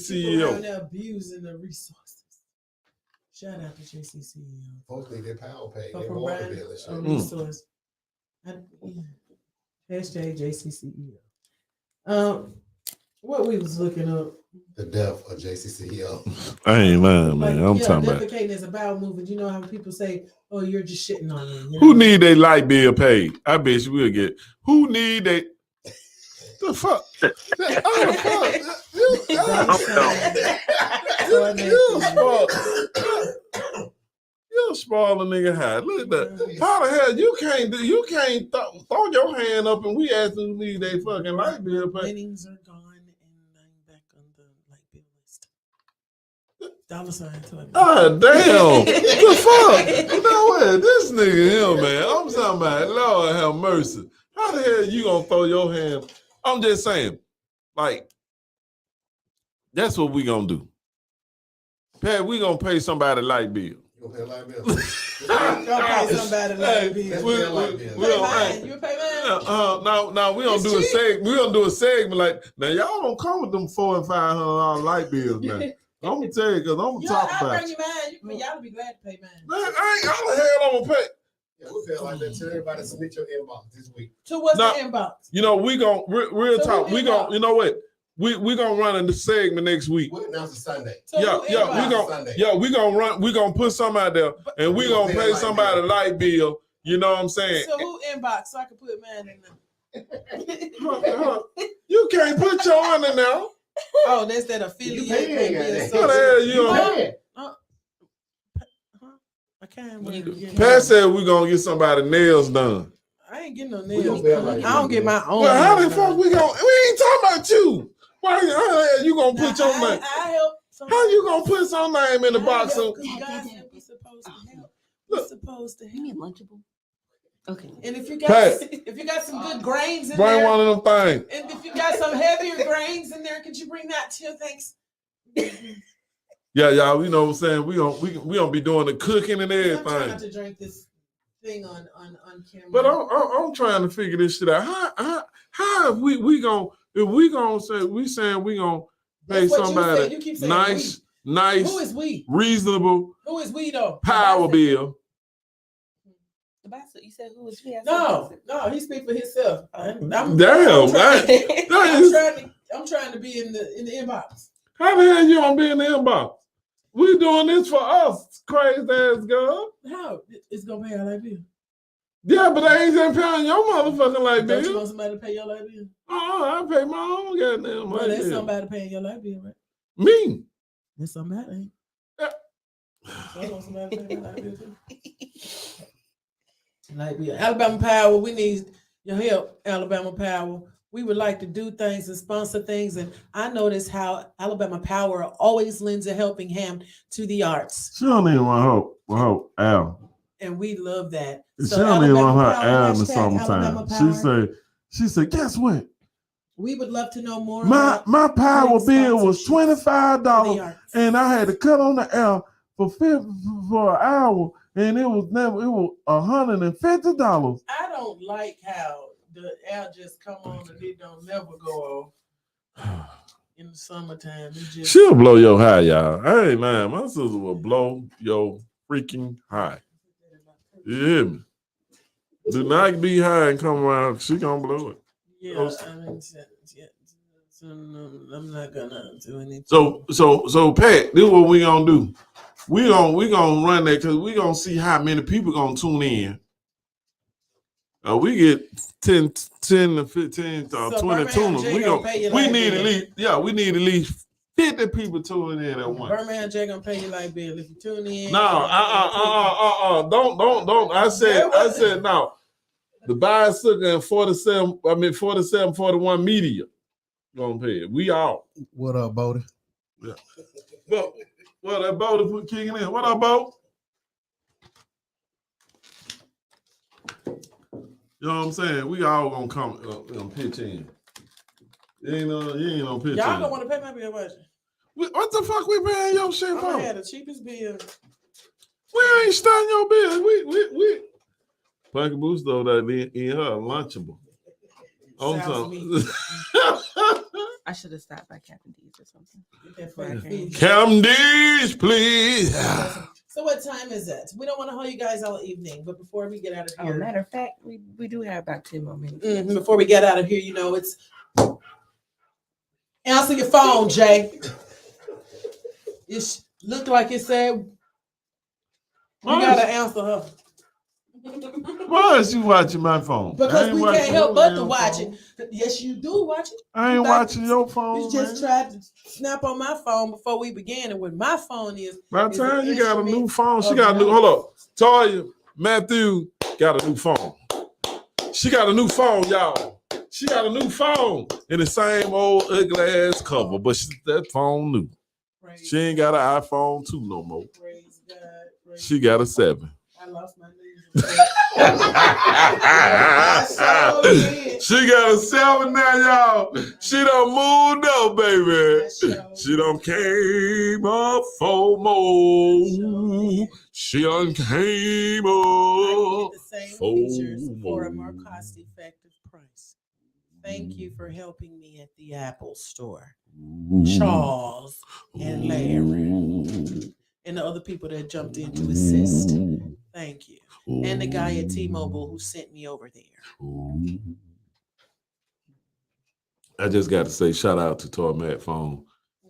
around CEO. there abusing the resources. Shout out to JCCEO. Folks need their power paid. Go They from water Brian, bill and shit. a resource. Hashtag JCCEO. What we was looking up. The death of JCCO. I ain't lying, Like, man. I'm yeah, talking about defecating is a bowel movement. You know how people say, "Oh, you're just shitting on me." You who know? need their light bill paid. I bet you will get. Who need they? The fuck? You spoil a nigga high. Look at that. How the hell you can't throw your hand up and we ask who need they fucking light bill paid? Winnings are gone and I'm back on the light bill list. $sign. God damn. The fuck? You know what? This nigga here, man. I'm talking about, Lord have mercy. How the hell you gonna throw your hand? I'm just saying, like, that's what we gonna do. Pat, we gonna pay somebody light bill. You gonna pay a light bill? Go pay somebody light bill. Let's pay a light bill. Pay mine. You pay mine? Now we gonna It's do a cheap. segment. We gonna do a segment like now. Y'all don't come with them $400 and $500 light bills, man. I'm gonna tell you because I'm gonna Yeah, talk I'll about bring you. you mine. Y'all be glad to pay mine. Man, I ain't how the hell I'm gonna pay. Yeah, we'll pay a light bill. Tell everybody to submit your inbox this week. So what's Now- the inbox? You know we gonna real So talk. who We inbox? gonna you know what we gonna run in the segment next week. We'll announce it Sunday. So Yeah, who yeah, inbox? we gonna Sunday. yeah we gonna run. We gonna put some out there, and we We gonna gonna pay pay a light somebody bill. light bill. You know what I'm saying? So who inbox so I can put mine in there? Huh. You can't put your one in there. Oh, that's that affiliate. You paying, pay goddamn. bill. What the hell you You on? paying. I can't wait to get Pat said we gonna get somebody nails done. I ain't getting no We nails. gonna pay a light I don't bill, get my own. Well, how the nails fuck done. we ain't talking about you? Why how the hell you gonna put your name? I help. How you gonna put some name in the box? Because And, God said we're supposed to help. We're supposed to You need help. Lunchable. Okay. And if you got Pat. some good grains in bring there, one of them things. and if you got some heavier grains in there, could you bring that too? Thanks. Yeah, y'all. You know what I'm saying? We gonna be doing the cooking and I'm trying not everything. to drink this thing on camera. But I'm trying to figure this shit out. How if we gonna say we saying we gonna pay That's what you said. somebody You keep saying nice, we. nice, Who is we? reasonable Who is we though? power bill. You said who was we? I said No, he speak for himself. I'm Damn, trying, that- I'm trying to be in the inbox. how the hell you gonna be in the inbox? We doing this for us, crazy ass girl. How? It's gonna pay our light bill. Yeah, but I ain't just paying your motherfucking light Don't you bill. want somebody to pay your light bill? I pay my own goddamn Well, light that's bill. somebody paying your light bill, right? Me. That's somebody. Ain't Yeah. So I want somebody to pay my light bill too. Light bill. Alabama Power, we need your help, Alabama Power. We would like to do things and sponsor things. And I notice how Alabama Power always lends a helping hand to the arts. She don't even want hope, Al. And we love that. She So don't even want her Alabama Power, Al in the hashtag Alabama summertime. Power. She said, guess what? We would love to know more My about my power putting bill was sponsorships for the $25, arts. and I had to cut on the air for an hour, and it was $150. I don't like how the air just come on and it don't never go off in the summertime. It just She'll blow your high, y'all. I ain't lying. My sister will blow your freaking high. You hear me? Do not be high and come around. She gonna blow it. yeah. I mean, so no, I'm not gonna do anything. So Pat, this is what we gonna do. We gonna run that because we gonna see how many people gonna tune in. We get 10 to 15 or So 20 Birmingham tuners. J We gonna pay your we light need bill. we need at least 50 people tuning in at once. Birmingham J gonna pay your light bill if you tune in. No, don't. I said no. The bicycle and 47, 41 media gonna pay it. We all. What up, Bodie? Well, that boat is kicking in. What up, Bo? You know what I'm saying? We all gonna come pitch in. You ain't no pitch Y'all in. don't want to pay my bill, was you? What the fuck we paying your shit I'm for? gonna have the cheapest bill. We ain't starting your bill. We. Punky Boost though that in her Lunchable. I'm Sounds talking. I should have stopped by Captain D's or something. Get that funny fish. Cam D's, please. So what time is it? We don't want to hold you guys all evening, but before we get out of Oh, here, matter of fact, we do have about 10 more minutes. before we get out of here, you know, it's Answer your phone, Jay. It looked like it said we gotta answer her. Why is you watching my phone? I Because ain't we watching can't help your but to damn watch phone. it. Yes, you do watch it. I ain't watching your phone. You just man. tried to snap on my phone before we began, and what my phone is. By the is time an you got a new instrument phone, she of got a new. knowledge. Hold up, Toya, Matthew got a new phone. She got a new phone, y'all. She got a new phone in the same old ugly ass cover, but that phone new. Praise She ain't got an iPhone 2 no more. Praise God. Praise She got a 7. I lost my news. I sure did. She got a 7 now, y'all. She done moved up, baby. I sure She done came up for more. She done came I up get the same for features for a more more. cost-effective price. Thank you for helping me at the Apple Store, Charles and Larry, and the other people that jumped in to assist. Thank you. And the guy at T-Mobile who sent me over there. I just got to say shout out to Tormat Phone.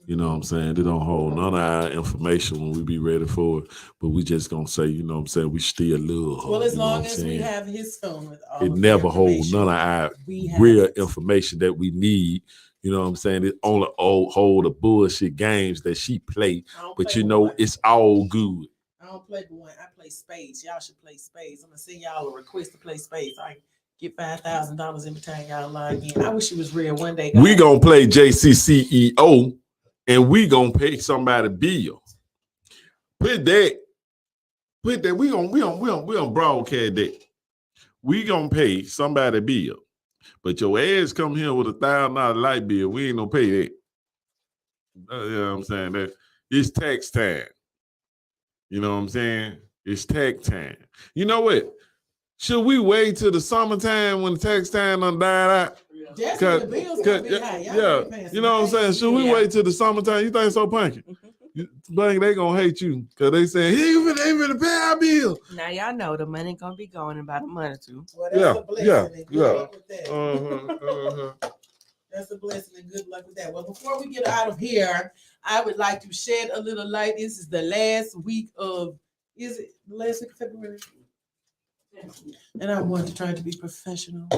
You know what I'm saying? They don't hold none of our information when we be ready for it. But we just gonna say, you know what I'm saying, we still love her. Well, as you know long what I'm as we saying? have his phone with all It of the never holds information, none of our we have real it. information that we need. You know what I'm saying? It only hold the bullshit games that she play. I don't But play you with know, one. it's all good. I don't play with one. I play spades. Y'all should play spades. I'm gonna send y'all a request to play spades. I can get $5,000 in between y'all log in. I wish it was real one day. We guys. gonna play JCCEO and we gonna pay somebody bill. Put that. We gonna broadcast that. We gonna pay somebody bill. But your ass come here with $1,000 light bill. We ain't gonna pay that. You know what I'm saying? That it's tax time. You know what I'm saying? It's tax time. You know what? Should we wait till the summertime when tax time done died out? That's when the bills gonna be high. Y'all Yeah, be paying some you know what I'm saying? crazy Should we bills. wait till the summertime? You think so, Punky? Punky, they gonna hate you because they saying he ain't finna pay our bill. Now y'all know the money gonna be going in about a month or two. Well, that's Yeah, a blessing yeah, and good yeah. luck with that. That's a blessing and good luck with that. Well, before we get out of here, I would like to shed a little light. This is the last week of, is it the last week of February? And I want to try to be professional.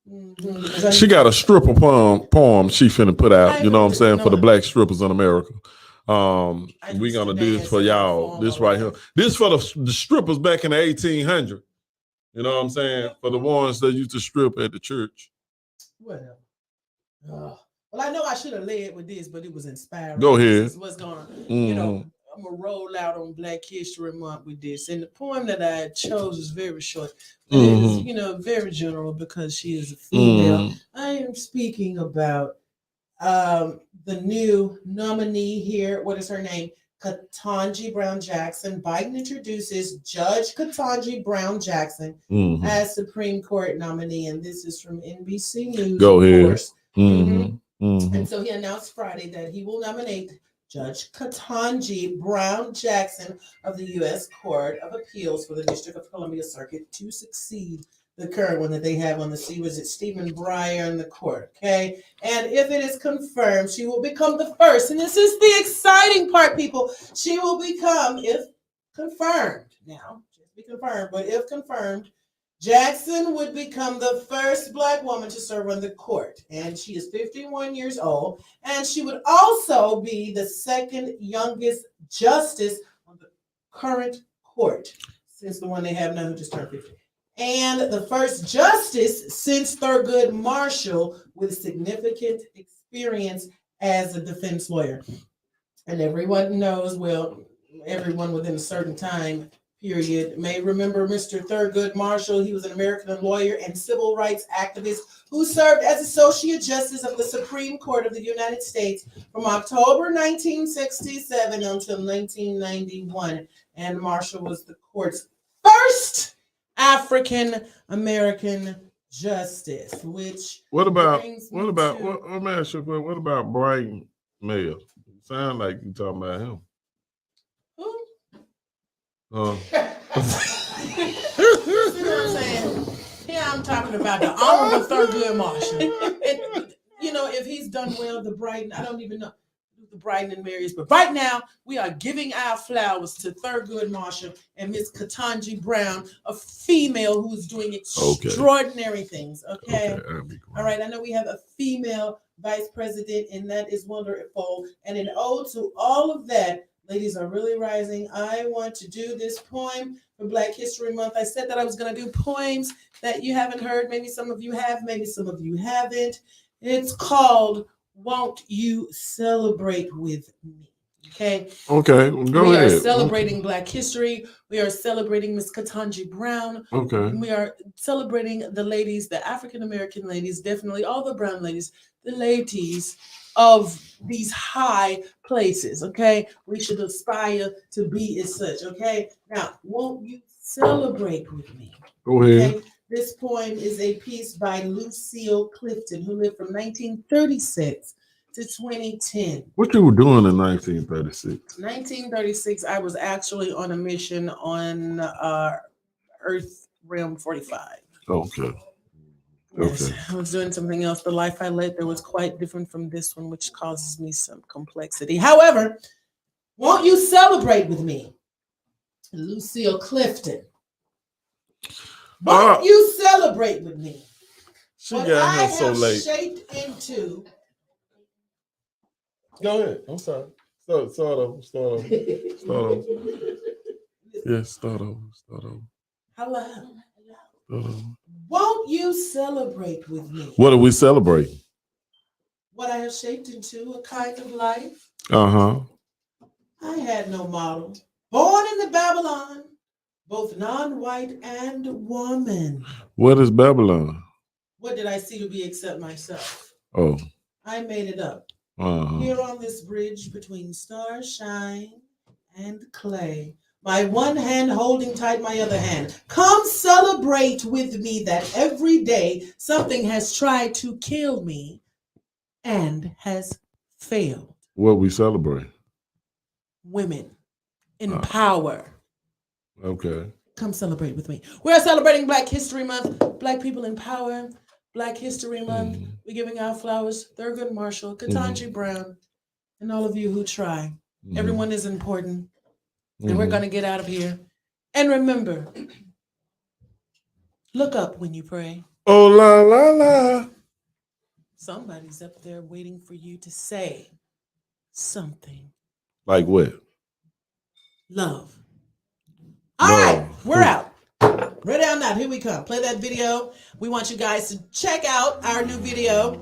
Mhm. She got a stripper poem she finna put out, you know what I'm saying, for the black strippers in America. We gonna do this for y'all. This right here. This for the strippers back in the 1800s. You know what I'm saying? For the ones that used to strip at the church. Whatever. Well, I know I should have led with this, but it was inspiring. Go ahead. This is what's gonna, you know, Mhm. I'm gonna roll out on Black History Month with this. And the poem that I chose is very short. But it is, Mhm. you know, very general because she is a female. Mhm. I am speaking about the new nominee here. What is her name? Ketanji Brown Jackson. Biden introduces Judge Ketanji Brown Jackson Mhm. as Supreme Court nominee, and this is from NBC News. Go of ahead. course. Mhm. Mhm. And so he announced Friday that he will nominate Judge Ketanji Brown Jackson of the U.S. Court of Appeals for the District of Columbia Circuit to succeed the current one that they have on the C. Was it Stephen Breyer in the court? Okay. And if it is confirmed, she will become the first. And this is the exciting part, people. She will become, if confirmed, now, just be confirmed, but if confirmed, Jackson would become the first Black woman to serve on the court. And she is 51 years old. And she would also be the second youngest justice on the current court, since the one they have now who just turned 50. And the first justice since Thurgood Marshall with significant experience as a defense lawyer. And everyone knows, well, everyone within a certain time period may remember Mr. Thurgood Marshall. He was an American lawyer and civil rights activist who served as Associate Justice of the Supreme Court of the United States from October 1967 until 1991. And Marshall was the court's first African American justice, which What about brings me what about to- what? Let me ask you a question. What about Brian Mayer? Sound like you talking about him? Who? Uh, See what I'm saying? Here I'm talking about the Honorable Thurgood Marshall. And, you know, know if he's done well, the Brighton. I don't even know the Brighton and Marys, but right now we are giving our flowers to Thurgood Marshall and Miss Ketanji Brown, a female who's doing extraordinary things. Okay. I'll be quiet. All right. I know we have a female vice president, and that is wonderful. And an ode to all of that. Ladies are really rising. I want to do this poem for Black History Month. I said that I was going to do poems that you haven't heard. Maybe some of you have, maybe some of you haven't. It's called Won't You Celebrate With Me? Okay. Okay, well, go we ahead. are celebrating Black history. We are celebrating Miss Ketanji Brown. Okay. And we are celebrating the ladies, the African American ladies, definitely all the brown ladies, the ladies of these high places. Okay. We should aspire to be as such. Okay. Now, won't you celebrate with me? Go ahead. Okay. This poem is a piece by Lucille Clifton, who lived from 1936 to 2010. What you were doing in 1936? 1936, I was actually on a mission on Earth Realm 45. Okay. Yes, Okay. I was doing something else. The life I led there was quite different from this one, which causes me some complexity. However, won't you celebrate with me? Lucille Clifton. Won't you celebrate with me? She What got I here so have late. shaped into. Go ahead. I'm sorry. Start over. Start over. Yeah, start over. Hello. Start over. Won't you celebrate with me? What do we celebrate? What I have shaped into a kind of life. Uh-huh. I had no model. Born in the Babylon, both non-white and woman. What is Babylon? What did I see to be except myself? Oh. I made it up. Uh-huh. Here on this bridge between starshine and clay, my one hand holding tight my other hand. Come celebrate with me that every day something has tried to kill me and has failed. What we celebrate? Women in power. Okay. Come celebrate with me. We're celebrating Black History Month. Black people in power. Black History Month. We're giving out flowers. Thurgood Marshall, Ketanji Brown, and all of you who try. Everyone is important. And we're going to get out of here. And remember, look up when you pray. Oh, la, la, la. Somebody's up there waiting for you to say something. Like what? Love. All right, we're out. Ready or not, here we come. Play that video. We want you guys to check out our new video.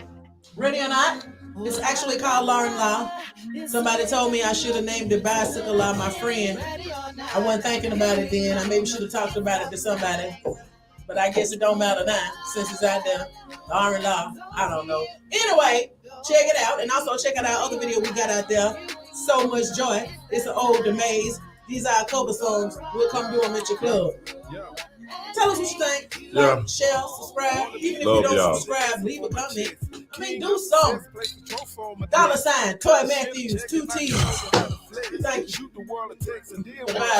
Ready or not? It's actually called Lauren Law. Somebody told me I should have named it Bicycle Law, my friend. I wasn't thinking about it then. I maybe should have talked about it to somebody. But I guess it don't matter now since it's out there. Lauren Law. I don't know. Anyway, check it out. And also check out our other video we got out there. So Much Joy. It's an old Demaze. These are our cover songs. We'll come do them at your club. Tell us what you think. Like, share, subscribe. Even if Love you don't y'all. subscribe, leave a comment. I mean, do something. $, Toy Matthews, 2 T's. Thank you. Bye.